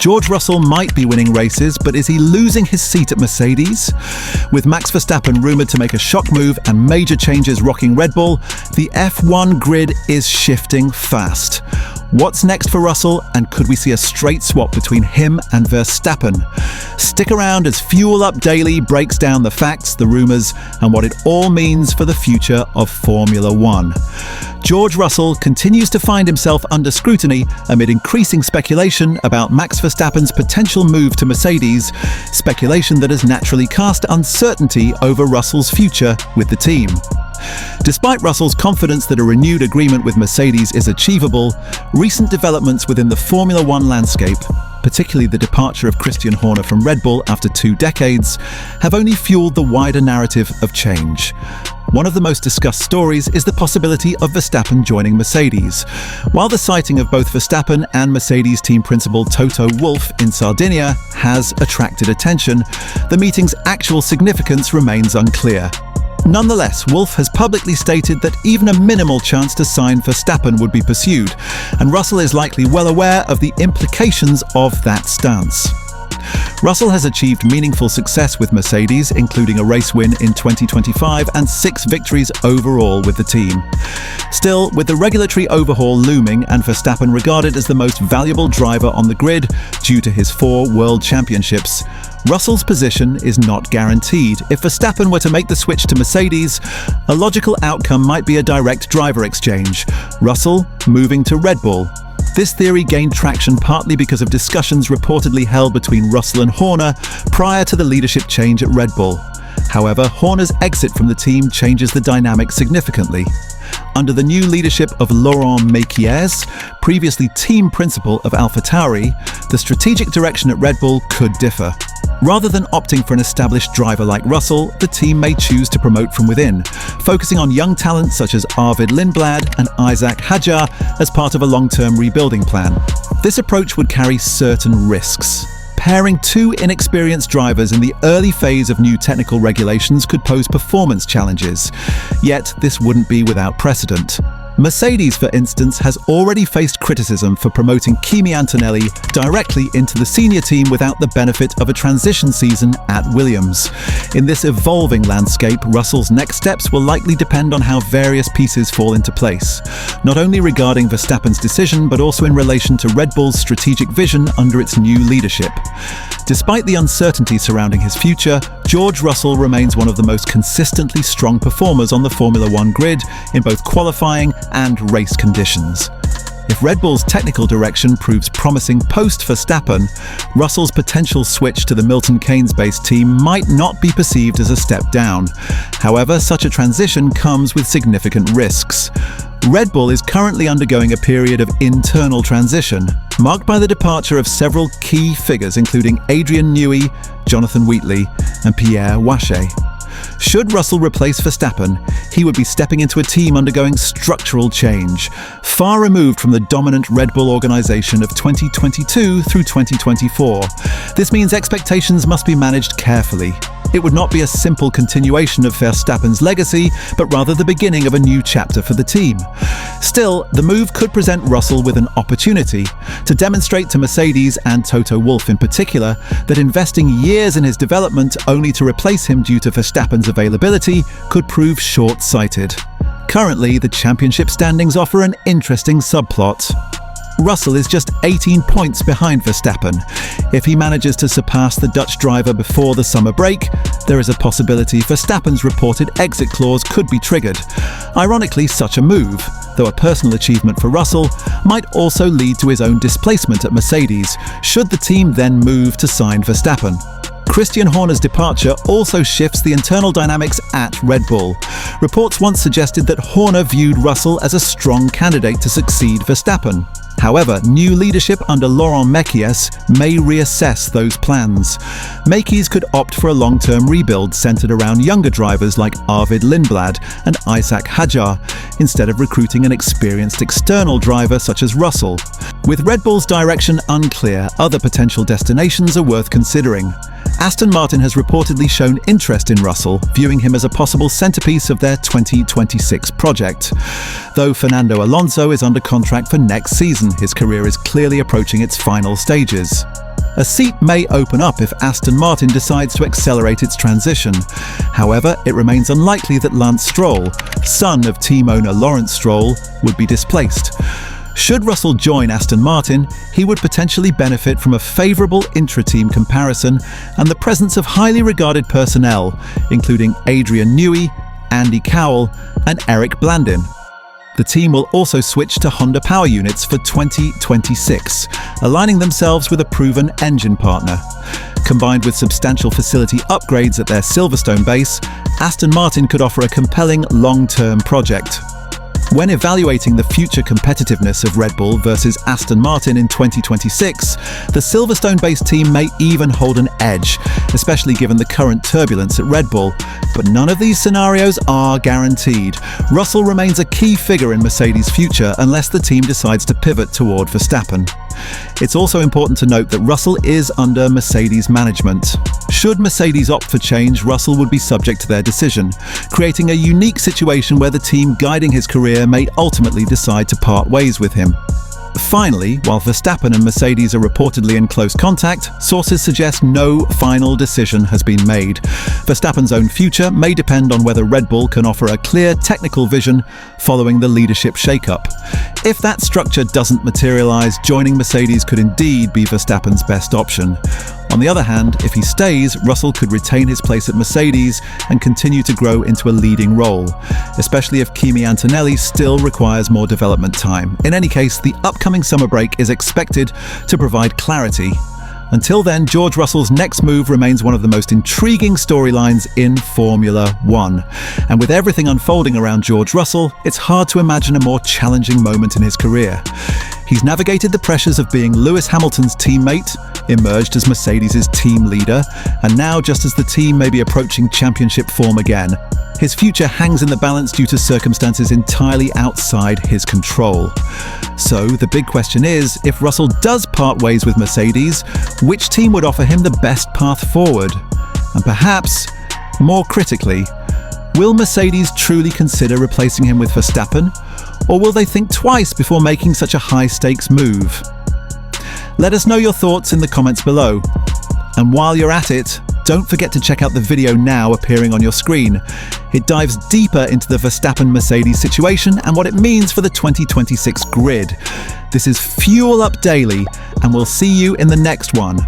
George Russell might be winning races, but is he losing his seat at Mercedes? With Max Verstappen rumoured to make a shock move and major changes rocking Red Bull, the F1 grid is shifting fast. What's next for Russell, and could we see a straight swap between him and Verstappen? Stick around as Fuel Up Daily breaks down the facts, the rumours, and what it all means for the future of Formula One. George Russell continues to find himself under scrutiny amid increasing speculation about Max Verstappen's potential move to Mercedes, speculation that has naturally cast uncertainty over Russell's future with the team. Despite Russell's confidence that a renewed agreement with Mercedes is achievable, recent developments within the Formula One landscape, particularly the departure of Christian Horner from Red Bull after 2 decades, have only fueled the wider narrative of change. One of the most discussed stories is the possibility of Verstappen joining Mercedes. While the sighting of both Verstappen and Mercedes team principal Toto Wolff in Sardinia has attracted attention, the meeting's actual significance remains unclear. Nonetheless, Wolff has publicly stated that even a minimal chance to sign Verstappen would be pursued, and Russell is likely well aware of the implications of that stance. Russell has achieved meaningful success with Mercedes, including a race win in 2025 and 6 victories overall with the team. Still, with the regulatory overhaul looming and Verstappen regarded as the most valuable driver on the grid due to his 4 world championships, Russell's position is not guaranteed. If Verstappen were to make the switch to Mercedes, a logical outcome might be a direct driver exchange, Russell moving to Red Bull. This theory gained traction partly because of discussions reportedly held between Russell and Horner prior to the leadership change at Red Bull. However, Horner's exit from the team changes the dynamic significantly. Under the new leadership of Laurent Mekies, previously team principal of AlphaTauri, the strategic direction at Red Bull could differ. Rather than opting for an established driver like Russell, the team may choose to promote from within, focusing on young talents such as Arvid Lindblad and Isaac Hadjar as part of a long-term rebuilding plan. This approach would carry certain risks. Pairing 2 inexperienced drivers in the early phase of new technical regulations could pose performance challenges, yet this wouldn't be without precedent. Mercedes, for instance, has already faced criticism for promoting Kimi Antonelli directly into the senior team without the benefit of a transition season at Williams. In this evolving landscape, Russell's next steps will likely depend on how various pieces fall into place, not only regarding Verstappen's decision, but also in relation to Red Bull's strategic vision under its new leadership. Despite the uncertainty surrounding his future, George Russell remains one of the most consistently strong performers on the Formula One grid in both qualifying and race conditions. If Red Bull's technical direction proves promising post-Verstappen, Russell's potential switch to the Milton Keynes-based team might not be perceived as a step down. However, such a transition comes with significant risks. Red Bull is currently undergoing a period of internal transition, marked by the departure of several key figures including Adrian Newey, Jonathan Wheatley, and Pierre Wache. Should Russell replace Verstappen, he would be stepping into a team undergoing structural change, far removed from the dominant Red Bull organisation of 2022 through 2024. This means expectations must be managed carefully. It would not be a simple continuation of Verstappen's legacy, but rather the beginning of a new chapter for the team. Still, the move could present Russell with an opportunity to demonstrate to Mercedes and Toto Wolff in particular that investing years in his development only to replace him due to Verstappen's availability could prove short-sighted. Currently, the championship standings offer an interesting subplot. Russell is just 18 points behind Verstappen. If he manages to surpass the Dutch driver before the summer break, there is a possibility Verstappen's reported exit clause could be triggered. Ironically, such a move, though a personal achievement for Russell, might also lead to his own displacement at Mercedes, should the team then move to sign Verstappen. Christian Horner's departure also shifts the internal dynamics at Red Bull. Reports once suggested that Horner viewed Russell as a strong candidate to succeed Verstappen. However, new leadership under Laurent Mekies may reassess those plans. Mekies could opt for a long-term rebuild centered around younger drivers like Arvid Lindblad and Isaac Hadjar, instead of recruiting an experienced external driver such as Russell. With Red Bull's direction unclear, other potential destinations are worth considering. Aston Martin has reportedly shown interest in Russell, viewing him as a possible centerpiece of their 2026 project. Though Fernando Alonso is under contract for next season, his career is clearly approaching its final stages. A seat may open up if Aston Martin decides to accelerate its transition. However, it remains unlikely that Lance Stroll, son of team owner Lawrence Stroll, would be displaced. Should Russell join Aston Martin, he would potentially benefit from a favourable intra-team comparison and the presence of highly regarded personnel, including Adrian Newey, Andy Cowell, and Eric Blandin. The team will also switch to Honda power units for 2026, aligning themselves with a proven engine partner. Combined with substantial facility upgrades at their Silverstone base, Aston Martin could offer a compelling long-term project. When evaluating the future competitiveness of Red Bull versus Aston Martin in 2026, the Silverstone-based team may even hold an edge, especially given the current turbulence at Red Bull. But none of these scenarios are guaranteed. Russell remains a key figure in Mercedes' future unless the team decides to pivot toward Verstappen. It's also important to note that Russell is under Mercedes management. Should Mercedes opt for change, Russell would be subject to their decision, creating a unique situation where the team guiding his career may ultimately decide to part ways with him. Finally, while Verstappen and Mercedes are reportedly in close contact, sources suggest no final decision has been made. Verstappen's own future may depend on whether Red Bull can offer a clear technical vision following the leadership shakeup. If that structure doesn't materialize, joining Mercedes could indeed be Verstappen's best option. On the other hand, if he stays, Russell could retain his place at Mercedes and continue to grow into a leading role, especially if Kimi Antonelli still requires more development time. In any case, the upcoming summer break is expected to provide clarity. Until then, George Russell's next move remains one of the most intriguing storylines in Formula One. And with everything unfolding around George Russell, it's hard to imagine a more challenging moment in his career. He's navigated the pressures of being Lewis Hamilton's teammate, emerged as Mercedes' team leader, and now, just as the team may be approaching championship form again, his future hangs in the balance due to circumstances entirely outside his control. So the big question is, if Russell does part ways with Mercedes, which team would offer him the best path forward? And perhaps, more critically, will Mercedes truly consider replacing him with Verstappen? Or will they think twice before making such a high-stakes move? Let us know your thoughts in the comments below. And while you're at it, don't forget to check out the video now appearing on your screen. It dives deeper into the Verstappen-Mercedes situation and what it means for the 2026 grid. This is Fuel Up Daily, and we'll see you in the next one.